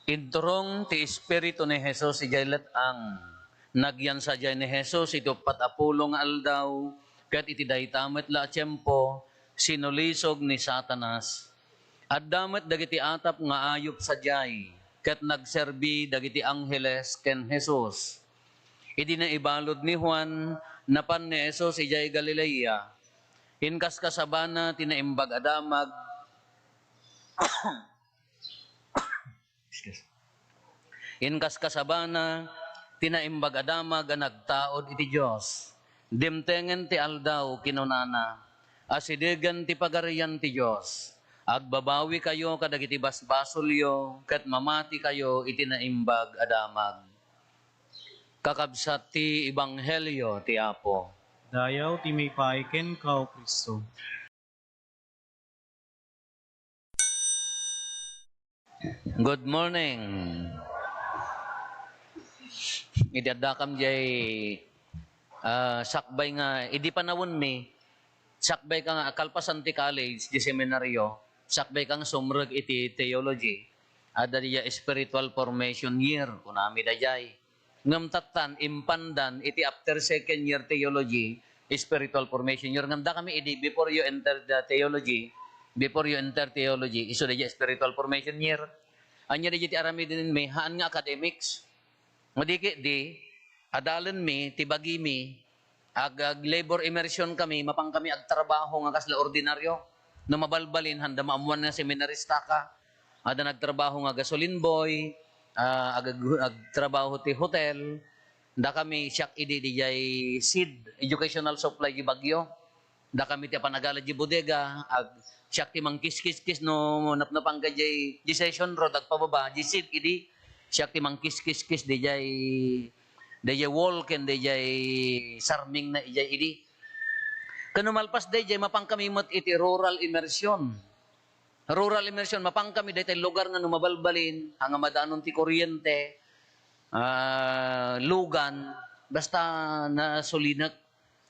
Idrong ti Espiritu ni Jesus ijaylet ang nagyan sa jay ni Jesus ito patapulong aldaw ket iti daytamet la tiyempo sinulisog ni Satanas. At damet dagiti atap nga ayop sa jay ket nagserbi dagiti angheles ken Jesus. Idi na ibalod ni Juan napan ni Jesus ijay Galilea. Inkas kasabana tinaimbag adamag Inkas kasabana, tinaimbag adama ga nagtaod iti Diyos. Dimtengen ti aldaw kinunana, asidegan ti pagarian ti Diyos. Agbabawi kayo kadagiti basbasolyo, ket mamati kayo iti naimbag adamag. Kakabsat ti Ebanghelyo ti Apo. Dayaw ti may paiken kao Kristo. Good morning. Idadakam jay sakbay nga, idi panawon mi, sakbay ka nga, Kalpasan ti college, di seminaryo, sakbay kang sumrag iti theology, ada diya spiritual formation year, kunami da jay. Ngamtatan, impandan, iti after second year theology, spiritual formation year. Ngamda kami, idi, before you enter theology, iso da jay spiritual formation year. Anya da jay ti arami din may, haan nga academics, madiki di, adalan mi, tibagi mi, ag labor immersion kami, mapang kami ag trabaho nga kasla ordinaryo. No mabalbalin, handa maamuan nga seminarista ka. Ada nagtrabaho nga gasoline boy, ag trabaho ti hotel. Da kami siyak idi di jay SEED, Educational Supply di Bagyo. Da kami ti panagala di bodega, ag siyak ti mangkis-kis-kis no napnapangga jay di session road, ag pababa, di SEED idi. Siyak ti mangkis-kis-kis di jay walken, di jay sarming na ijay idi. Kanumalpas di jay mapang kami mat iti rural immersion. Rural immersion, mapang kami dahil lugar nga numabalbalin, ang madanon ti kuryente, lugan, basta na solinak,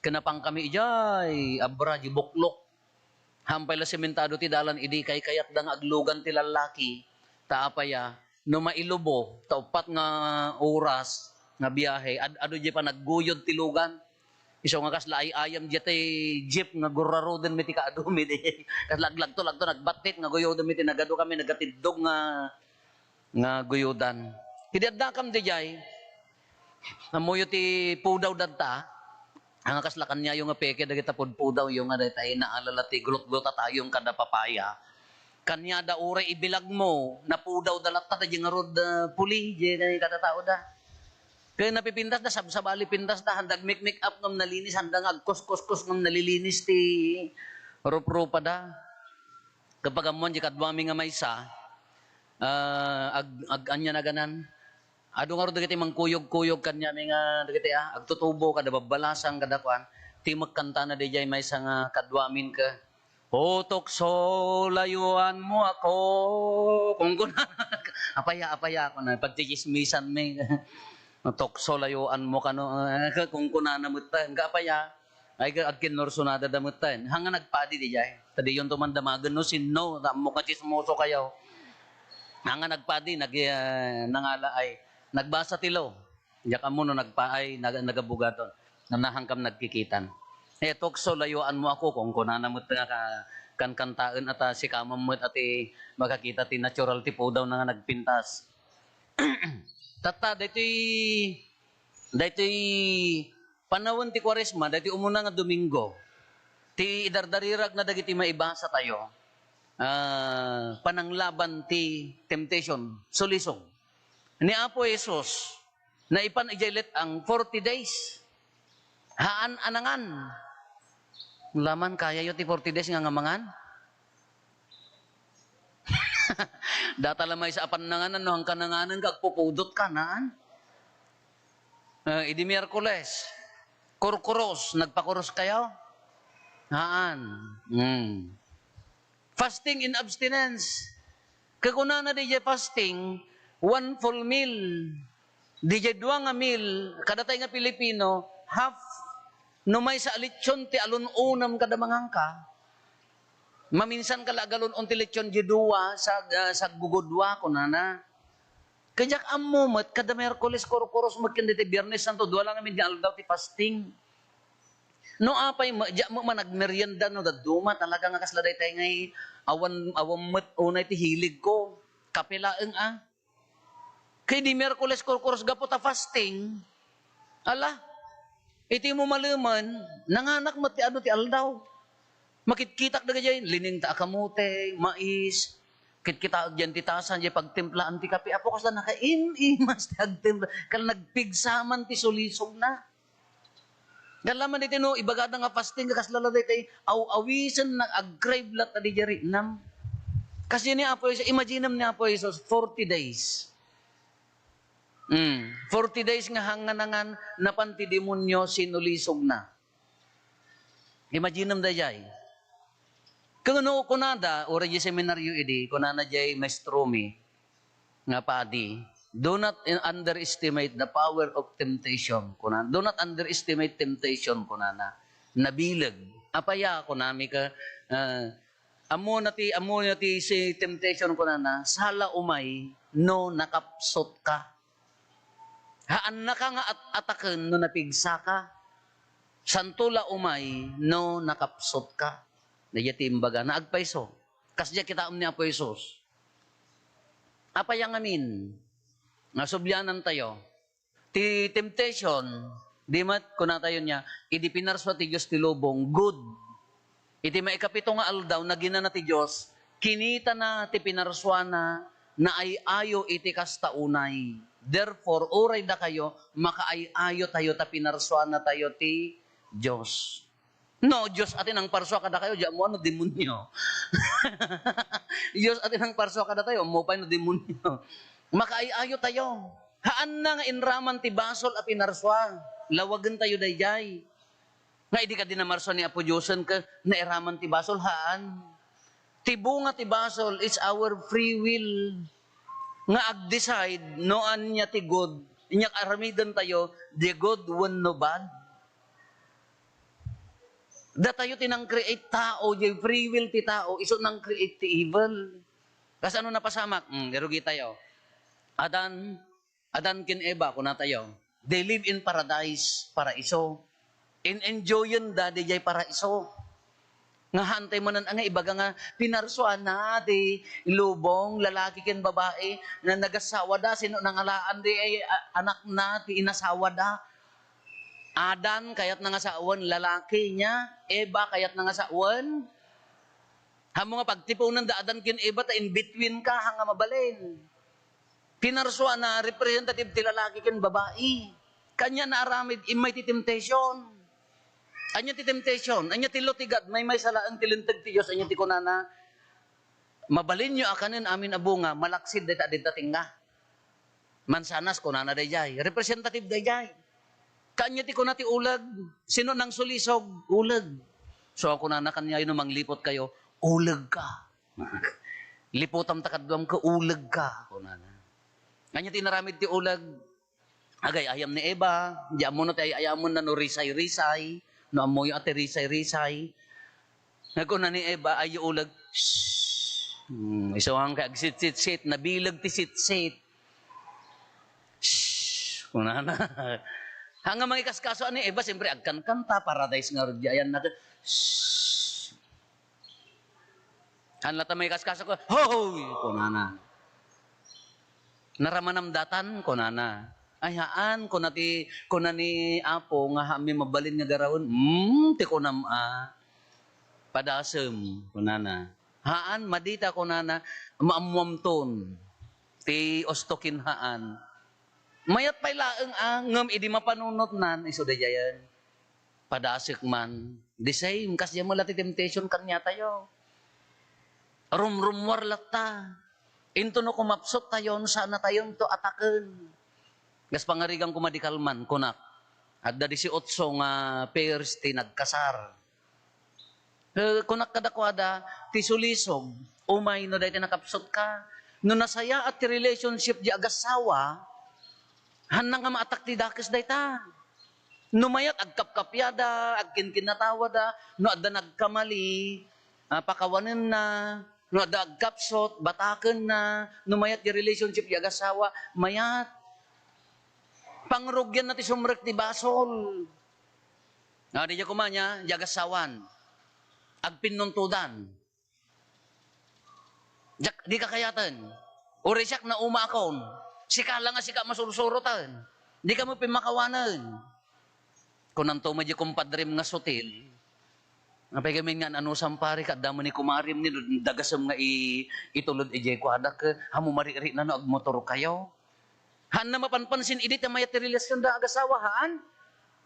kanapang kami ijay, abra, di buklok. Hampay la sementado ti dalan, idi kay kayat dang aglugan ti lalaki, taapaya, no mailubo, taupat nga oras, nga biyahe, ado di pa nagguyod ti lugan. Iso nga kasla ay ayam di tay jeep nga guraro din mi ti kaadumi di. Kaslaglag to nagbatit nga guyodon mi ti nagado kami nagatidog nga guyodan. Hidadakam di jay. Amuyo ti pudaw dadta. Ang kasla kanya yung nga peke dagita pudpudaw yung nga tay naalala ti glot-glot tayong kada papaya. Kanya da ure ibilag mo na pudaw dalat ta di nga rod puli di kada tao da. Kaya napipintas na, sabali pintas na, handag make up ng nalinis, handang agkos-kos-kos ng nalilinis ti rup-rupa da. Kapag amon, di kadwami nga maysa, anya na ganan. Ado nga ro dagiti mangkuyog-kuyog kanya, may nga dagiti agtutubo, kada babalasang, kada kwan, ti magkanta na di jay maysa nga kadwamin ka. O tukso, layuan mo ako. Kung kuna, apaya ako na, pagtikismisan may... Tokso layuan mo kano kung kunana mutan kapaya ay agkin norsunada da mutan hanga nagpadi di jay tadi yon to man damagan no sinno mo ka chismoso kayo hanga nagpadi nangala ay nagbasa tilo yak amo no nagpaay nagabugaton nanahangkam nagkikitan tokso layuan mo ako kung kunana mutan ka kantaen ata si kamamut ati makakita ti natural tipo daw nga nagpintas. Tata, dito'y panawon ti Kwaresma, dito'y umuna nga Domingo, ti idardarirag na dagiti maibasa tayo, pananglaban ti temptation, solisong. Ni Apo Jesus, na ipan ijaylet ang 40 days, haan anangan. Laman kaya yo ti 40 days nga ngamangan? Data lamay sa apananganan, no, ang kananganan, kagpupudot ka naan. Idi Miyerkules, kurkuros, nagpakuros kayo? Haan. Fasting in abstinence. Kaguna na di fasting, 1 full meal. Di 2 nga meal, kadatay nga Pilipino, half, numay sa alitsyon, ti alununam kada mangangka. Maminsan kalagalon on ti lechon jidua sa gugudwa kunana. Kajak amumat, kada Merkulis, Kuro-Kuros, magkanditi, Biyernes Santo, duwa lang namin di aldaw ti fasting. No apay, nagmerienda, no, daduma, talaga nga kasladay tayo ngay, awan mat, unay ti hilig ko. Kapilaeng Kay di Merkulis, Kuro-Kuros, gapo ta fasting, ala, iti mo maluman, nanganak mo ti ano ti aldaw. Makitkitak na ganyan, lining ta kamote, mais, kitkita agyan titasan, di pagtimplaan ti kape, apo kas na naka-in-imas ti agtimpla, kala nagpigsaman ti sulisog na. Galaman iti no, ibagada nga fasting, kaslala tayo, awisan na ag-crave lat na di jari, nam. Kasi ni Apo Isos, imagine ni Apo Isos, 40 days. 40 days nga hanganangan, napanti demonyo, sinulisog na. Imagine da jay. Kung ano kunada, ora di seminaryo idi, kunana jay maestromi, nga padi, do not underestimate the power of temptation. Kunana. Do not underestimate temptation, kunana. Nabilag. Apaya, kunami ka, amo nati si temptation, kunana, sala umay, no nakapsot ka. Haan na ka nga ataken, no napigsa ka. Santula umay, no nakapsot ka. Nagyati imbaga, naagpaiso. Kasya kita ni Apo Isos. Apayang amin, nasubyanan tayo. Ti temptation, di mat, kuna tayo niya, idi pinarswa ti Diyos ti lubong, good. Iti maikapito nga aldaw, na ginana ti Diyos, kinita na ti pinarswa na ay ayo iti kastaunay. Therefore, uray da kayo, makaay-ayo tayo, ta pinarswa na tayo ti Diyos. No, Diyos atin ang parswa kada kayo, diyan mo ano, demonyo. Diyos atin ang parswa kada tayo, mo pa no demonyo. Makaayayo tayo. Haan na nga inraman ti basol a pinarswa. Lawagan tayo dayjay. Nga hindi ka dinamarso ni Apo Diyosan ka na iraman ti basol, haan. Ti bunga ti basol is our free will. Nga ag-decide, noan niya ti good, inyak aramidan tayo, the good one no bad. Da tayo tinang create tao, yung free will ti tao, iso nang create ti evil. Kasi ano napasamak? Derugi tayo. Adan kin Eva, kuna tayo. They live in paradise, paraiso. Enjoyin da, di jay paraiso. Nga hantay mo nan, nga ibaga nga, pinarsuan na, di lubong, lalaki kin babae, na nagasawa da, sino nangalaan, di ay anak na, ti inasawa da. Adan, kayat nangasawan, lalaki niya. Eva, kayat nangasawan. Hamo nga pagtipunan da Adan kin Eva, ta in between ka, hanga mabalin. Pinarsuan na, representative ti lalaki kin babae. Kanya na aramid, imay ti temptation. Anya ti temptation, anya ti lotigad, may salaan ti lintag ti Diyos, anya ti kunana, mabalin nyo akanin amin abunga, malaksid dita dating nga. Mansanas kunana dayjay, representative dayjay. Kanya ti kunati ulag, sino nang sulisog? Ulag. So ako na kanya yun manglipot kayo, ulag ka. Liputam takadwam ka, ulag ka. Kunana. Kanya tinaramid ti ulag, agay ayam ni Eva, di mo na tayo ayamon na no risay-risay, no amoy ate risay-risay. Nagkuna ni Eva, ay ulag, shhh. Iso ang kag-sit-sit-sit, nabilag ti sit-sit. Shhh. Kunana. Hanga mga ikaskaso ni Eva, siyempre agkan-kanta, paradise nga rin ayan na, shhh. Hanlata may ikaskaso ko, hoy! Kunana. Naramanam datan, kunana. Ayaan, kunani Apo, nga hami mabalin nga garawon, ti kunam padasem, kunana. Haan, madita kunana, maamuamton, ti ostokin haan. Mayat pa'y laeng ngam, idi mapanunot nan, iso da jayan. Padasik man. The same, kasi yung malati temptation kanya tayo. Rumrumwar lata. Into no kumapsot tayo, sana tayo to ataken. Gas pangarigang kumadikalman, kunak. At da 18 nga pairs ti nagkasar. Kunak kadakwada, ti sulisog, umay no dahi nakapsot ka. No nasaya at ti relationship di agasawa, hanang nga maatak ti dakes dahi ta. Numayat, agkapkapyada, agkinkinatawa da, no adda nagkamali, pakawanin na, No dagkapsot, bataken na, numayat di relationship di agasawa, mayat. Pangrugyan na ti sumrek ti basol. Di niya kumanya, di agasawan. Agpinuntudan. Di kakayatan. Uri siyak na umakon. Sika lang nga sika masursurotan. Di ka mo pimakawanan. Kung nanto mo di kumpadrim nga sotil, napay kami nga ano sampari ka damo ni kumarim ni dagasam nga itulod ijay ko adak hamu mariri na no agmotor kayo. Han na mapanpansin idit na mayat relasyon da agasawa haan.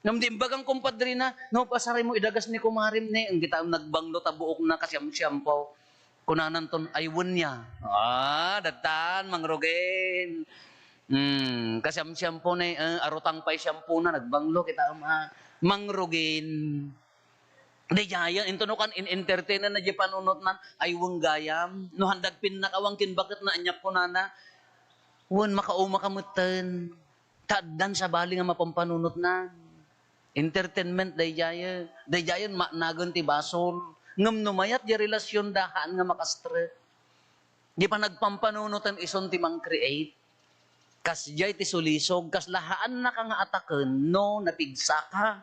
Ngam di bagang kumpadri na no pasaray mo idagas ni kumarim ni ang kita nagbanglo tabuok na kasyam-syam po. Kunanan ton aywon niya. Datan mangrogin. Kasyam-syam po na arutang pay shampoo na nagbanglo kita mangrogin. Di jaya, intunukan in-entertainan na di panunot nan, ay wang gayam. No handag pinakawangkin, bakit na anyap ko na wan makauma kamutan. Tadan sa bali nga mapampanunot na. Entertainment, di jaya. Di jaya, nagon ti basol. Ngam numayat, di relasyon dahan nga makastre. Di pa nagpampanunutan ison ti mang-create. Kas jay ti sulisog, kas lahaan na ka nga ataken, no napigsa ka.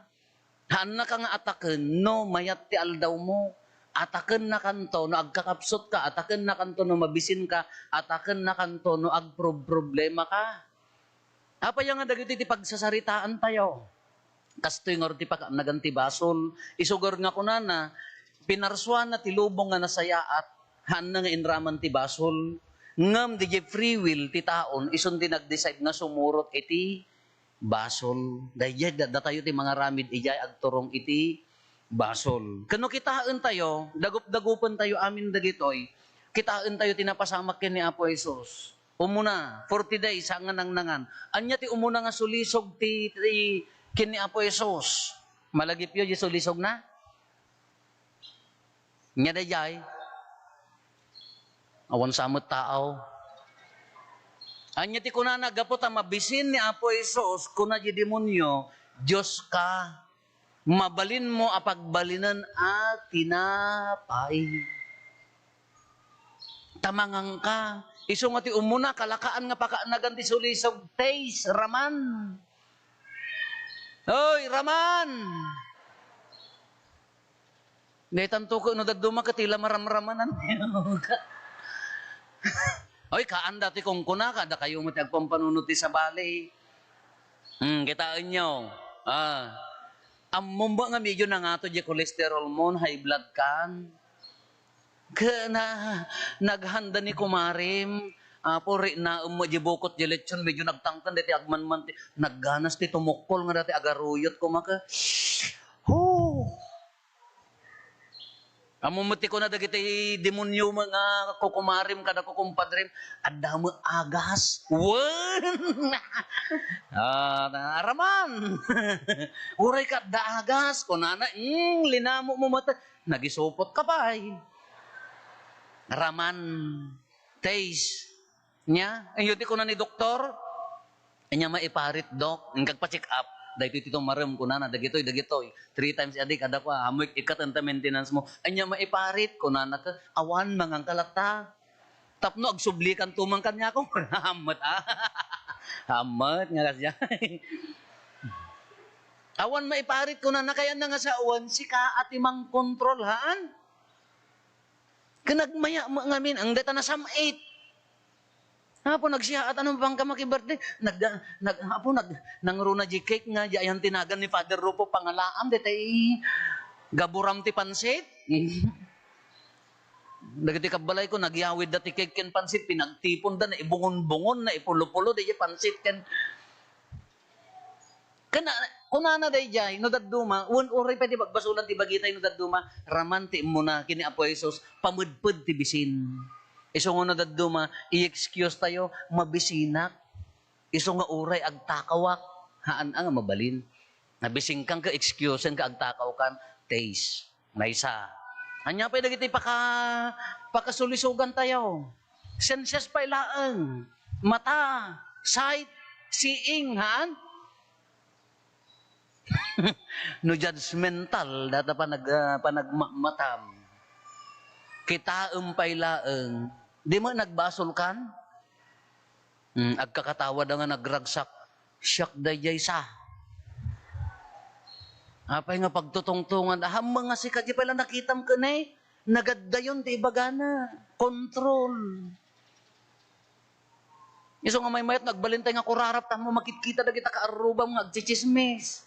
Haan na ka nga ataken, no, mayat ti aldaw mo. Ataken na kanto, no, agkakapsot ka. Ataken na kanto, no, mabisin ka. Ataken na kanto, no, agproblema ka. Apa yung nga dagiti ti pagsasaritaan tayo? Kastoy nga ti pa naganti basol. Isugor nga kunana, pinarswa na ti lubong nga nasayaat. Haan na nga inraman ti basol. Ngam di free will ti taon, ison ti nag-decide nga sumurot iti basol. Dahil tayo ti mga ramid ijay agturong iti basol. Kano kitaan tayo, dagup-dagupan tayo amin dagitoy, kitaan tayo tinapasamak ken ni Apo Jesus. Umuna, 40 days, nga nangan. Anya ti umuna nga sulisog ti ken ni Apo Jesus. Malagip yun, yung sulisog na? Nya dayay, awan samot tao. Anya ti kunana gapot ang mabisin ni Apo Isos, kuna di demonyo, Diyos ka, mabalin mo apagbalinan at tinapay. Tamangang ka, iso nga ti umuna, kalakaan nga pakaanagan ti sulisog, taste, raman. Oy, raman! Ngay tanto ko, no daduma ka tila maramramanan. Oy, kaan dati kung kuna ka, da kayo mati agpampanunuti sa bali. Kitaan nyo. Ang mumba nga medyo na nga to, di cholesterol mo, high blood kan. Naghanda ni kumarim, puri na di bukot di lechon, medyo nagtangkan, dati agman-man, nagganas ti tumukol nga dati agaruyot kumaka. Amumuti ko na dagiti demonyo mga kukumarim kada kukumpadrim. Ada mo agas. Wan! Araman! Uray ka da agas. Kunana, linamo mo mata. Nagisupot ka pa ay. Raman. Taste. Nya? Ayun ko na ni doktor. Anya maiparit dok. Ang kagpa-check up. Dahil ito maram ko na dagitoy. 3 times a day kada ko, amoy ikat ang maintenance mo. Anya maiparit ko na ka, awan mangang kalata. Tapno, agsublikan tumang kanya ko. Hamat Hamat nga kasya. Awan maiparit ko na kaya na nga sa awan, sika at imang kontrol, haan? Kanagmaya mo ngamin, ang data na samait. Hapo nagsiya at anong bang kamaki-birthday? Nangruna di cake nga, di ayan tinagan ni Father Rupo pangalaam, di tayo gaburam ti pansit. Dagiti kabalay ko, nagyawid dati cake ken pansit, pinagtipon da, na ibungon-bungon, na ipulo-pulo, di pansit ken. Kunana day jay, no daduma, uray pa di bagbasulan ti bagitay no daduma, raman ti muna, kini Apo Jesus, pamudpud ti bisin. Iso nga na daduma, i-excuse tayo, mabisinak. Iso nga uray, agtakawak. Haan nga mabalin. Nabising kang ka, excuse ka, agtakaw kan, taste. Maysa. Anya pa dagiti pakasulisugan tayo. Senses pa ilaang. Mata, sight, seeing, haan? No judgmental, data pa nagmatam. kita umpay laeng, di mo nagbasol kan? Agkakatawa da nga nagragsak, siyak dayay sa. Apay nga pagtutungtungan, mga si kadya pala nakitam ka na eh. Nagaddayon, di bagana. Control. Iso nga may mayat, nagbalintay nga kurarap, tamo makikita na kita kaarubang nga agchichismis.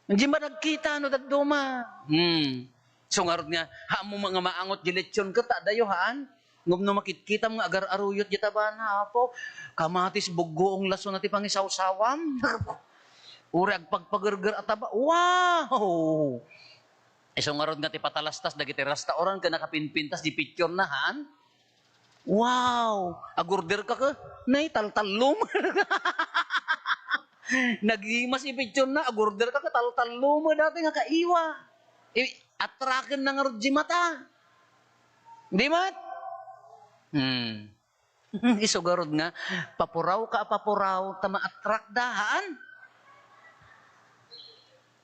Hindi ba nagkita, no, daduma? So nga rin nga, mo mga maangot diletsyon ka, tadayo haan? Ngum no makikita mga agar-aruyot dita ba na, po? Kamatis bugoong laso na ti pangisaw-sawam. Uri agpagpagargar at aba, wow! Iso nga rin nga ti patalastas, dagiti restaurant ka nakapinpintas, di picture na haan? Wow! Agurder ka ka? Nay, taltalum. Nagimas ipicture na, agurder ka ka, taltalum mo dati nga kaiwa. Atrakin na nga rin di mata. Di mat? Isugarod nga, papuraw ka, papuraw, tama-attract dahan.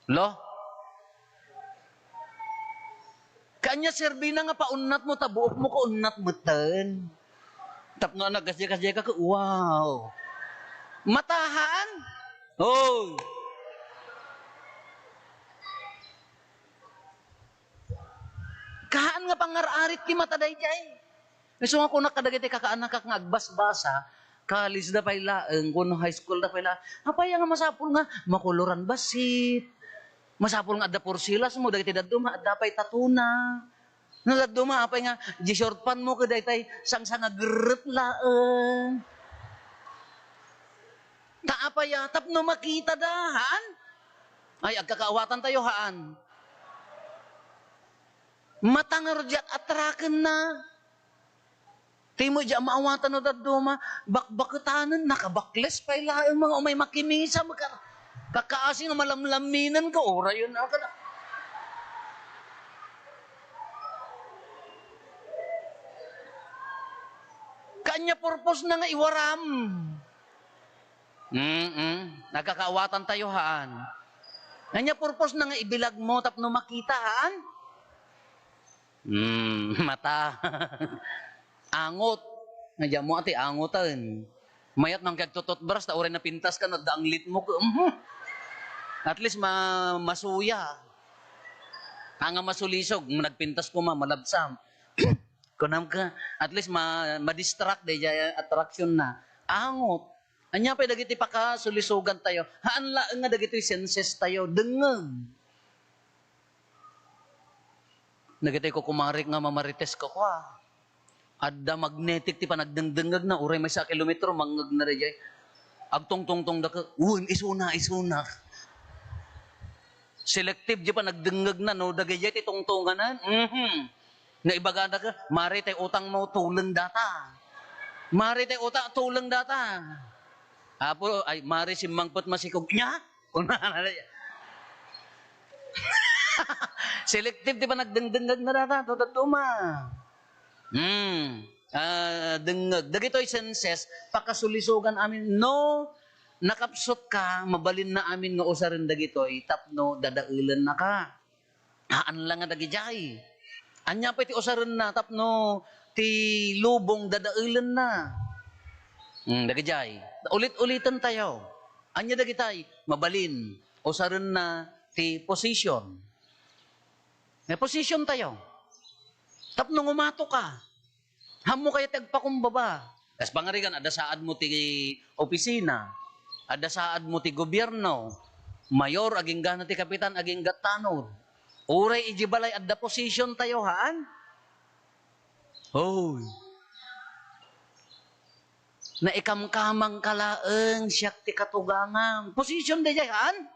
Lo? Kanya serbi na nga paunat mo, tabuok mo ko unat mo ten. Tapno na gasya-gasya ka, wow. Matahan? Oh. Kaan nga pangar-arit ki mataday jay. Gusto nga kung nakadagiti kakaanak ka nga agbasbasa, college na pailaeng, kung high school na pailaeng, apaya nga masapul nga, makuluran basit. Masapul nga adda porsilas mo, dagiti daduma, adda pa'y tatuna. Nagaduma, apay nga, di-short pan mo, kaday tay, sang-sang agrip laeng. Taapaya, tapno makita da, haan? Ay, agkakaawatan tayo, haan? Matangar dyan, atraken na. Timo dyan, maawatan no daduma, bakbakutanan, nakabakles pa ilaang mga umay makimisa, kakaasing na malamlaminan ka, ora yun na ka na. Kanya purpose na nga iwaram. Nagkakaawatan tayo, haan? Kanya purpose na nga ibilag mo, tapno makita, haan? Mata. Angot. Nga mo ati, angotan. Mayat nang kagtututbras, ta oray na pintas ka, nagdaanglit mo. At least masuya. Nga masulisog, nagpintas ko malabsam. Kunam ka, at least ma-distract, attraction na. Angot. Anya pa dagiti pa ka, sulisugan tayo. Haan lang nga dagiti senses tayo, dengeg. Nagitay ko kumarik nga mamarites ko kwa. Adda magnetic ti pa nagdengdengag na uray may sa kilometro mangag na rejay. Agtong-tong-tong da ka, isuna. Selective di pa nagdengag na no dagay ti tongtonganan. Na ibaganda ka, mari tay utang mo tulang data. Mari tay utang tulang data. Apo ay mari simmangpot masikog nya. Selective di ba nagdengdengag na data, tututuma. Dengag. Dagito'y senses, pakasulisugan amin, no, nakapsot ka, mabalin na amin nga usarin dagito'y, tapno, dadailan na ka. Haan lang nga dagijay. Anya pa iti usarin na, tapno, ti lubong dadailan na. Dagijay. Ulit-ulitan tayo. Anya dagitay, mabalin, usarin na, ti position. May position tayo. Tapno ngumato ka. Hamo kayo tagpakumbaba. Kas pangarigan, ada saad mo ti opisina. Ada saad mo ti gobyerno. Mayor, aging gana ti kapitan, aging gatanod. Uray ijibalay, ada position tayo, haan? Hoy. Na ikamkamang kalaeng, siyak ti katugangang. Position da jay, haan?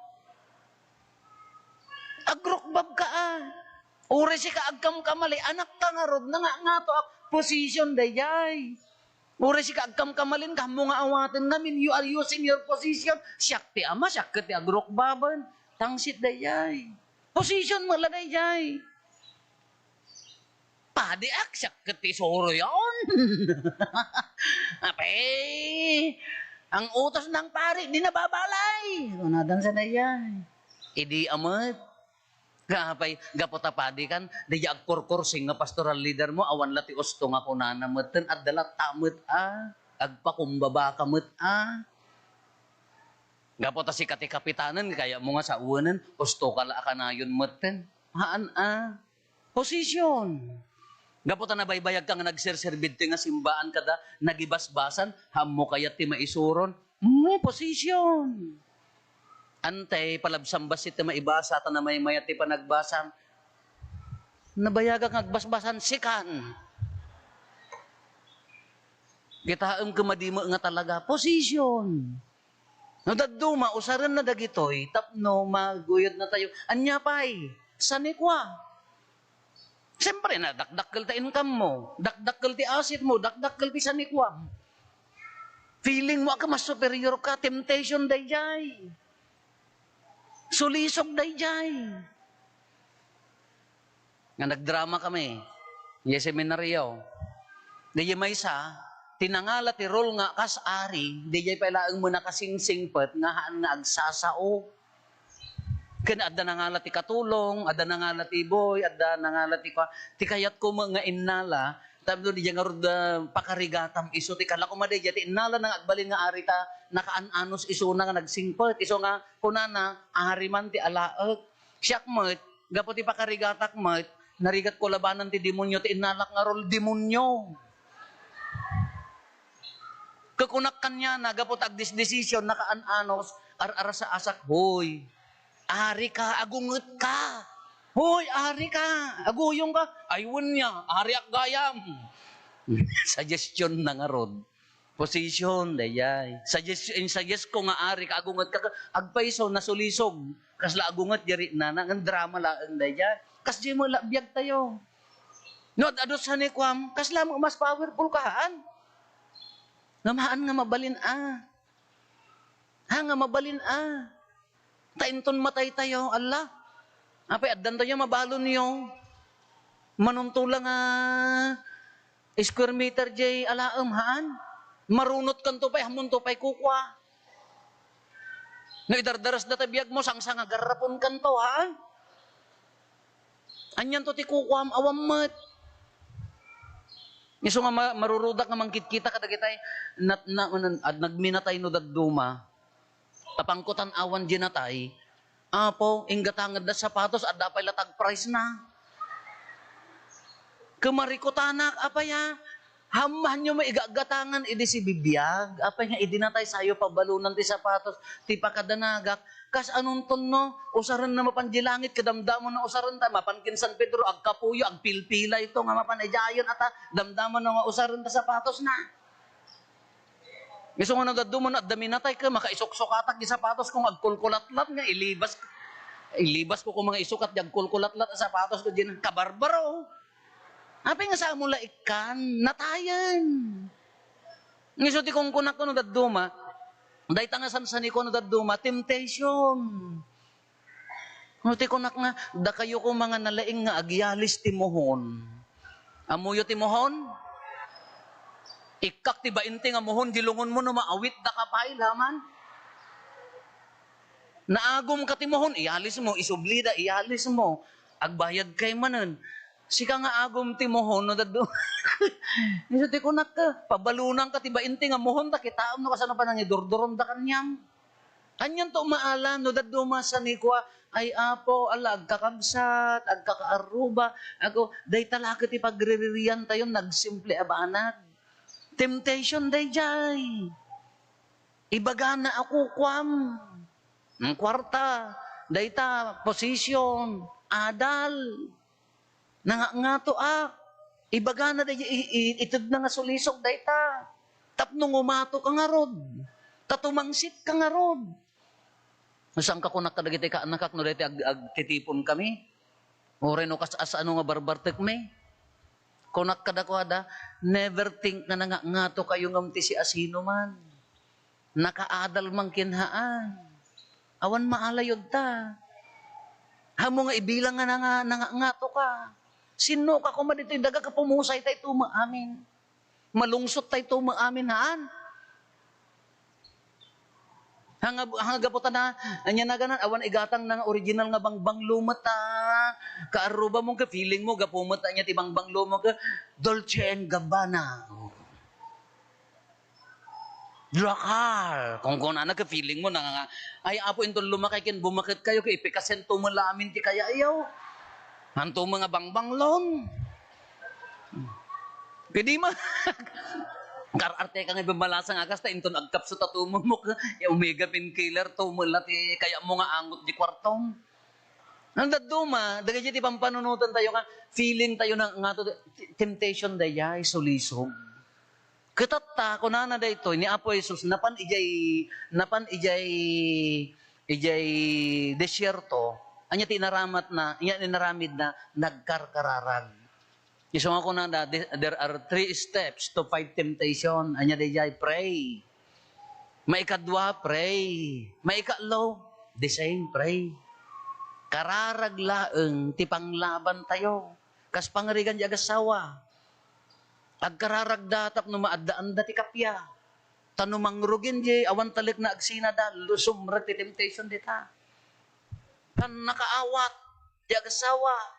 Agrokbab ka, Ure si kaagkam kamali, anak ka nga rod, nga to position dayay. Ure si kaagkam kamalin, kamo nga awatin namin, you are using your position. Siyak ti ama, siyak ti agrok baban. Tangsit dayay. Position mo la dayay. Padiak, siyak ti soro yun. Ape, ang utos ng pari, di nababalay. Unadan sa dayay. Idi amat. Gapay, gapota padi kan, di agkurkursing nga pastoral leader mo, awan lati usto nga kunana meten, at dalat tamut agpakumbaba kamut Gapota si kati kapitanan, kaya mo nga sa uwanan, usto ka la akanayon meten. Haan posisyon. Gapota na baybayag ka nga nagserserbid ti nga simbaan kada, nagibasbasan, hamo kayat ti maisuron, posisyon. Antay, palabsambas iti maibasa, ta na may mayat ti panagbasam. Nabayagang agbasbasan, sikan. Kitaang kumadimo nga talaga, posisyon. Nadaduma, usaran na dagitoy, tapno, maguyod na tayo. Anya pa'y, sanikwa. Siyempre na, dakdakkel ti income mo, dakdakkel ti asset mo, dakdakkel ti sanikwa. Feeling mo ka mas superior ka, temptation dayjay. Sulisog dayjay. Nga nagdrama kami. Yung seminaryo. Diyay may isa, tinangala ti role nga kas ari, diyay pailaang mo nakasingsingpet, nga haan nga agsasao. Kaya adda nangala ti katulong, adda nangala ti boy, adda nangala ti kayat ko mga innala, tapos di nga rod pakarigatam iso, ti kala ko madya, ti innala nang agbalin nga ari ta, nakaanos iso na nga nagsingpet, iso nga kunana, ari man ti alaek, siyak met, gapo ti pakarigatak met, narigat ko labanan ti demonyo, ti innalak nga rol demonyo. Kakunak kanya na, gapo tag decision, nakaanos, ar-ara sa asak, hoy, ari ka, agunget ka. Hoy, ari ka, aguyong ka. Ayun niya, ari ak gayam. Suggestion na nga rod. Position, dayay. Suggest ko nga ari ka, agunget ka. Agpaiso, nasulisog. Kasla agunget, jari na, ang drama lang, dayay. Kasi mo labiyag tayo. No, adot sa nikwam, kasla mo mas powerful kahaan. Ngamaan nga mabalin nga mabalin Tainton matay tayo, Allah. Apay, addan tayo mabalon niyo. Manuntulang square meter jay alaam, haan. Marunot kan to pay, hamon to pay kukwa. No, idardaras na tabiyag mo, sang-sanga garapon kan to, haan. Anyan to ti kukwam, awamat. Iso nga marurudak nga mangkit-kita kadagitay, nagminatay no dadduma. Tapangkutan awan dinatay, apo, inggatangad na sapatos at dapay latag price na. Kemarikutanak, apaya, hamahan nyo maigagatangan, idi si bibiyag, apay nga idinatay sayo pabalunan ti sapatos, ti pakadanagak, kas anong tono, usaran na mapanjilangit, kadamdamon na usaran ta, mapankin San Pedro, agkapuyo, agpilpila ito, nga mapanajayon ata, damdaman na nga usaran ta sapatos na. Gusto nga nagdadumon at daminatay ka, makaisok-sokatak di sapatos kung agkulkulatlat nga, ilibas ko kung mga isukat di agkulkulatlat ang sapatos ko din, kabarbaro. Apay nga sa mula ikan, natayan. Gusto ti kung kunak ko nagdaduma, dahi tangasan sa ni ko nagdaduma, temptation. Gusto ti kunak nga, da kayo ko mga nalaing nga agyalis timohon. Amuyo timohon? Ikak tiba inti nga mohon, dilungon mo no maawit da kapay laman. Naagom ka timohon, ialis mo, isublida, ialis mo. Agbayad kay manan. Sika nga agom timohon, no dado. Niso ti kunak ka, pabalunan ka tiba inti nga mohon, takitaam no kasano pa nang idurduron da kanyam. Kanyan to maalam, no dado masanikwa, ay apo, ala, agkakagsat, agkakaaruba, ako, day talaka ti pagririyan tayo, nagsimple abanag. Temptation day jay. Ibaga na ako kwam. Ang kwarta, dayta, posisyon, adal. Nga to Ibaga na day, itid na nga sulisok dayta. Tapnong umato ka nga rod. Tatumangsit ka nga rod. Saan ka kung nakadagitay ka anakak no dayta agtitipon kami? O rin o kas ano nga barbartek may? Kunak kadakwada, never think na nga to kayo ngamti si asino man. Nakaadal mang kinhaan. Awan maalayod ta. Hamo nga ibilang nga to ka. Sino ka kung dito daga ka pumusay tayo tumaamin. Malungsot tayo tumaamin haan. Hanga gaputan na, anya na ganan, awan igatang ng original nga bangbang lumata, kaaruba mo ka, feeling mo, gapumot niya, tibang banglo mo ka, Dolce and Gabbana. Drakar. Kung na ka, feeling mo, ay, apo, intong lumakay, kin bumakit kayo, kay ipikasento mo lamin, ti kaya ayaw. Hanto mga bangbanglon. Pwede ma. Kararte ka nga bimalasang agas, ta inton agkap sa tatumong mo ka, omega painkiller, tumulat, kaya mo nga angot di kwartong. Ang daduma, dagay di pampanunutan tayo ka, feeling tayo na nga to, temptation daya, isolisog. Katatta, kunana da ito, ni Apo Jesus, napan ijay desierto, anya tinaramat na, anya tinaramid na, nagkarkararag. Isong ako na, there are 3 steps to fight temptation. Anya dayay, pray. Maikadwa, pray. Maikatlo, the same, pray. Kararaglaeng, tipanglaban tayo. Kas pangarigan di agasawa. Agkararagdatap no maadaan dati kapya. Tanumangrugin di, awan talik na agsina da, lusumrag ti temptation dita. Tan nakaawat, di agasawa.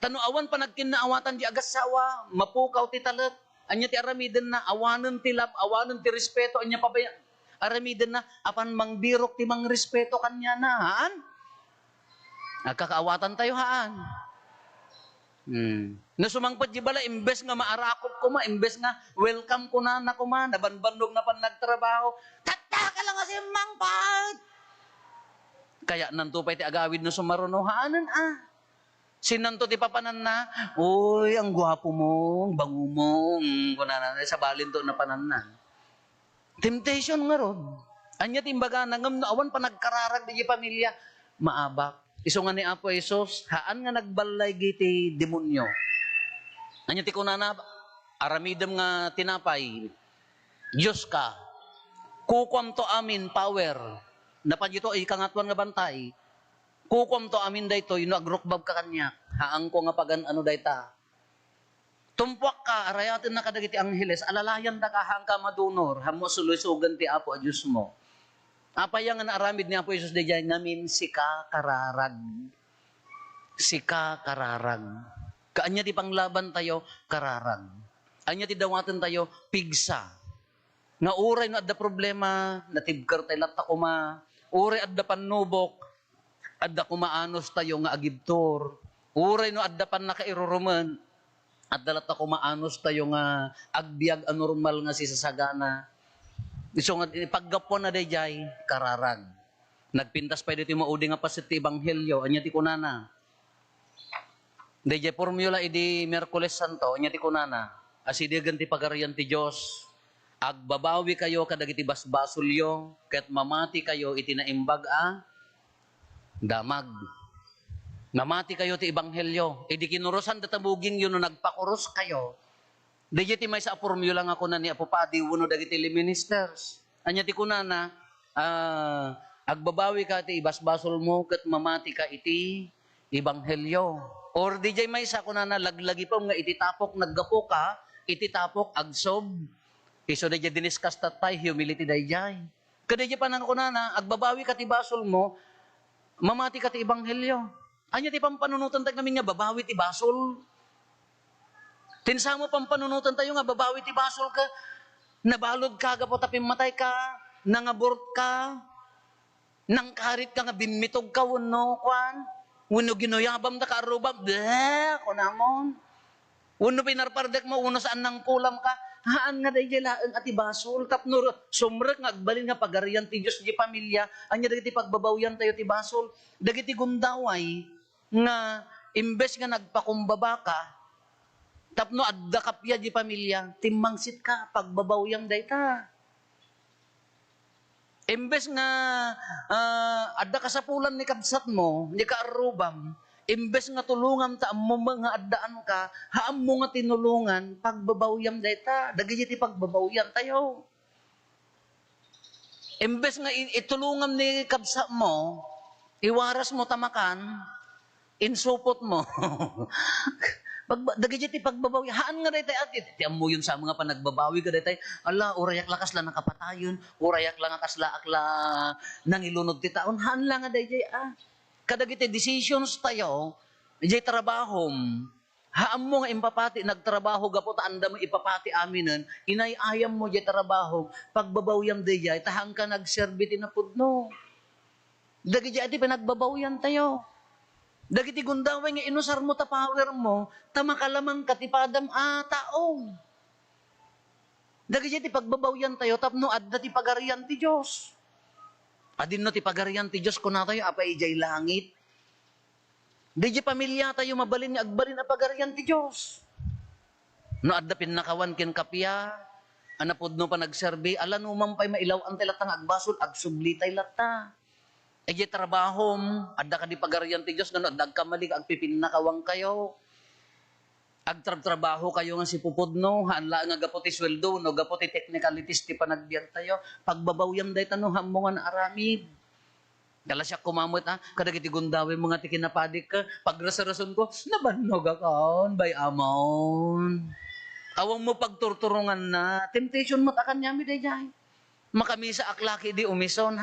Tanuawan pa nagkinaawatan di agasawa, mapukaw ti talat, anya ti aramiden na, awanan ti lab, awanan ti respeto, anya pabaya, aramiden na, apan mangbirok ti mang respeto kanya na, haan? Nagkakaawatan tayo, haan? Nasumangpad di bala, imbes nga maarakop ko ma, imbes nga welcome ko na kuma, nabanbanlog na pan nagtrabaho, tata ka lang kasi mangpad! Kaya nantupay ti agawid no sumaruno, haanan Sinanto ti papanan na, uy, ang gwapo mo, bango mo, kunana, sa balin to na pananan. Temptation nga ron. Anya timbaga, nangam na awan pa nagkararag di pamilya, maabak. Iso nga ni Apo Jesus, haan nga nagbalay giti demonyo. Anya ti kunana, aramidem nga tinapay, Diyos ka, kukwam to amin power, napadyo to ikangatwan nga bantay, kukom to amin dayto, agrukbab ka kanya. Haang ko nga pagan ano dayta. Tumpuak ka, arayatin na kadagiti angheles, alalayan da ka hang ka madunor, hamo sulusugan ti Apo a Diyos mo. Apayang nga naaramid ni Apo Jesus dayjay ngamin sika kararag. Sika kararag. Kaanya ti panglaban tayo, kararag. Anya ti dawatan tayo, pigsa. Nga uray no adda problema, natibkar tayo latta kuma. Uray adda panubok, adda kumaanos tayo nga agibtor. Uray no adda pan nakairuruman. Adda latta kumaanos tayo nga agbiag anormal nga si sasagana. Iso nga paggapon na dayjay kararag. Nagpintas pa dito maudi nga pasit ti ebanghelyo anya ti kunana. Dayjay formula idi Miyerkules Santo anya ti kunana. Asidigan ti pagarian ti Dios. Agbabawi kayo kadagiti basbasulyo ket mamati kayo iti naimbag damag. Namati kayo ti ebanghelyo. E di kinurusan databuging yun no nagpakurus kayo. Dagiti may sa formula nga kunan ni Apo Padi uno dagiti ministers. Anya ti kunana agbabawi ka ti ibasbasol mo ket mamati ka iti ebanghelyo. Or DJ may sa kunana laglagi pa nga iti tapok naggapo ka, iti tapok agsob. Iso dayjay diniskas tatay humility dayjay. Kadayjay pa nang kunana agbabawi ka ti basol mo, mamati ka ti ebanghelyo. Anya ti pampanunutan tayo namin nga babawi ti basol. Tinsamo pampanunutan tayo nga babawi ti basol ka. Nabalod ka, gapo tapim matay ka, nangabort ka, nangkarit ka nga binmitog ka, wano kwan, wano ginuyabam na kaarubam, bleh, kunamon. Wano pinarpardek mo, wano saan nang kulam ka, haan nga day laeng ati basol, tapno sumrek nga agbalin nga pagarian ti Diyos di pamilya, anya dagiti pagbabawyan tayo ti basol, dagiti gundaway, nga imbes nga nagpakumbaba ka, tapno adda kapya di pamilya, timmangsit ka, pagbabawyang dayta. Imbes nga adda kasapulan ni kabsat mo, ni kaarubam, imbes nga tulungan ta mo mga addaan ka, haam mo nga tinulungan, pagbabawyang dayta, dagiti ti pagbabawyan tayo. Imbes nga itulungan ni kabsat mo, iwaras mo tamakan, insupot mo. Dagiti ti pagbabawi, haan nga daytay at iti mo yun sa mga panagbabawi ka daytay, ala, urayak lakas lang nakapatayon, urayak lang akasla akla nangilunod ti taon, haan lang nga daytay kadagiti decisions tayo, ijay trabahom, haam mo nga impapati, nagtrabaho gapo ta anda mo ipapati aminan, inayayam mo jay trabaho, pagbabawyam di jay, tahang ka nagserbi tinapudno. Dagi jay ati pinagbabawyan tayo. Dagi ti gundaway nga inusar mo ta power mo, tamakalamang katipadam tao. Dagi jay ti pagbabawyan tayo, tapno adda ti pagarian ti Diyos. Adin no ti pagarian ti Diyos, kuna tayo, apa ijay langit. Di jay pamilya tayo mabalin nga agbalin a pagarian ti Diyos. No adda pinakawan ken kapya, anapod no pa nagserbi, ala numan pa'y mailaw ang tilatang agbasol, agsubli tay lata. Ejay trabahom, adda ka di pagarian ti Diyos, gano, adda kamalig, agpipinakawang kayo. Agtrabaho kayo nga si pupudno, hanla nga gapo ti sweldo, no gapo ti technicalities ti panagbiag tayo, pagbabawyam day tanong hamongan aramid. Kala siya kumamot kadagiti gundawin mga ti kinapadik ka, pagrasarason ko, nabannog akon, bay amon. Awang mo pagturturungan na, temptation mo takan niya mi day jay. Makamisa aklaki di umison,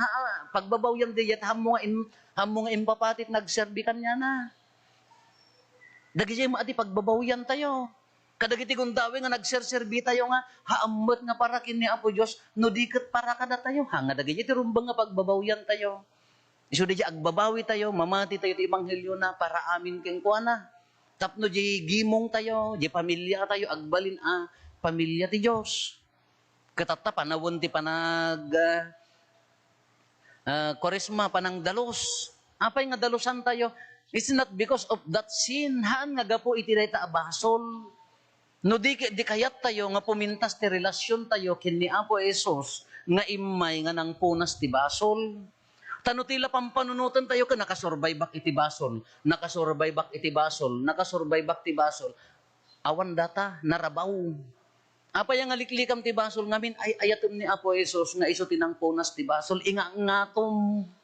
pagbabawyam day yat, hamong impapatit, nagserbi kanya na. Dagi mo ati pagbabawyan tayo. Kadagiti gundawin nga nagserserbi tayo nga, haamot nga para kini Apo Diyos, no diket para kada tayo. Nga dagi ti rumbang nga pagbabawyan tayo. Iso di agbabawi tayo, mamati tayo ti Ebanghelyo na para amin keng kuana. Tapno di gimong tayo, di pamilya tayo, agbalin pamilya ti Diyos. Katata panawon ti panag Koresma, panang dalos. Apay nga dalosan tayo? It's not because of that sin. Haan nga gapo iti dayta abasol. No di kayat tayo nga pumintas ti relasyon tayo kin ni Apo Esos nga imay nga nang punas ti basol. Tano tila pampanunutan tayo ka nakasurvive back iti basol. Nakasurvive back iti basol. Nakasurvive back ti basol. Awan data, narabaw. Apa yang aliklikam ti basol ngamin ay ayatom ni Apo Esos nga iso tinang punas ti basol. Inga-ngatom.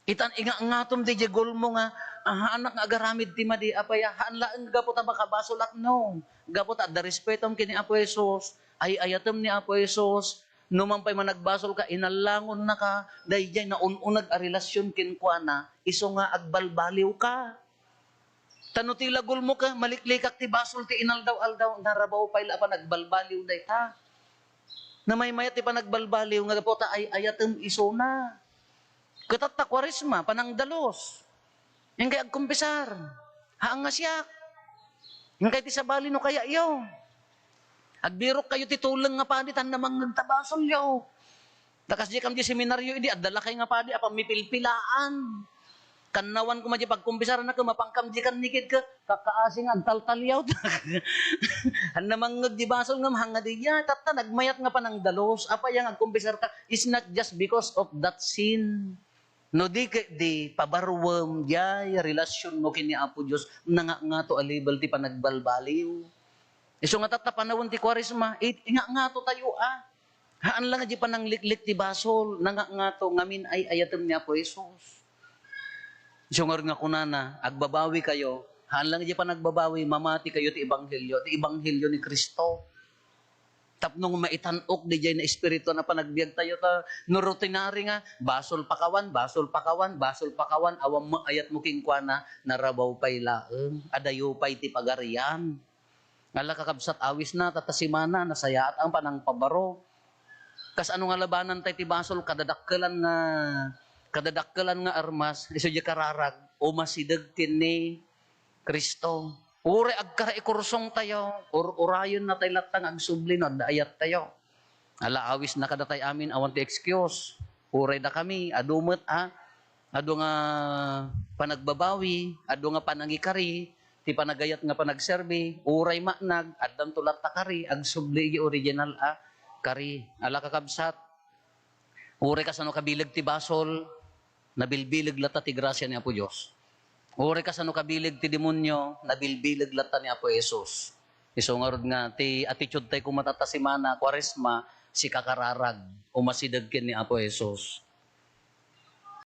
Inga-ngatom di jegol mo nga anak nga agaramid ti madi apaya haanlaan gapot baka basol no. Gapot da respetom kini Apo Esos. Ay ayatom ni Apo Esos. Numampay managbasol ka inalangon na ka dayjay na ununag a relasyon kin kuana iso nga agbalbaliw ka. Tano ti lagol mo ka, maliklikak ti basol ti inaldaw-aldaw, narabaw pa ila pa nagbalbaliw day ta. Na may mayat ti pa nagbalbaliw, nga po ta ay ayatem iso na. Katat ta Kwaresma, panang dalos. Yung kay agkumpisar, haang nga siyak. Yung kay ti sabali no kaya iyo. Agbirok kayo ti tulang nga paditan namang nagtabasol yo. Takas di kam di seminaryo, idi adala kay nga padi, apang mipilpilaan. Kanawan ko madya pagkumpisar na ka, mapangkam di kan nikid ka, kakaasing ang taltalyaw. Han namang nagdibasol nga mahanga di ya, tata nagmayat nga pa ng dalos, apa yang agkumpisar ka, is not just because of that sin. No di pabarwam jay, relasyon mo kini Apo Diyos, nga to alibal ti panagbalbaliw. Iso nga tata panawon ti Kwaresma, nga to tayo Haan lang di panangliklik ti basol, nga to ngamin ay ayatem ni Apo Jesus. Sungar nga kunana, agbabawi kayo, haan lang di pa nagbabawi, mamati kayo ti Ebanghelyo ni Kristo. Tapnong maitanok di jay na espiritu na panagbiag tayo ta, no rutinary nga, basol pakawan, awam mo ayat mo kingkwana, narabaw pay laeng, adayo pay ti pagarian. Ngala kakabsat awis na, tatasimana, nasayaat ang panang pabaro. Kas ano nga labanan tayo ti basol, kadadakkelan nga armas, iso di kararag, o masidag ni Kristo. Ure agkaraikursong tayo, urayon na tayo latang agsubli no, daayat tayo. Alaawis na kadatay amin, awan ti excuse. Ure na kami, adumot ado nga panagbabawi, ado nga panangikari, ti panagayat nga panagserbi, uray maknag, addam tulat ta kari, agsubli original kari. Ala kakabsat, ure kasano kabilag ti basol, nabilbilig lata ti grasya ni Apo Diyos. Uri ka sa kabilig ti demonyo, nabilbilig lata ni Apo Jesus. Isungarod nga, ti attitude tayo kumatata si Mana, Kwaresma, si kakararag, umasidag kin ni Apo Jesus.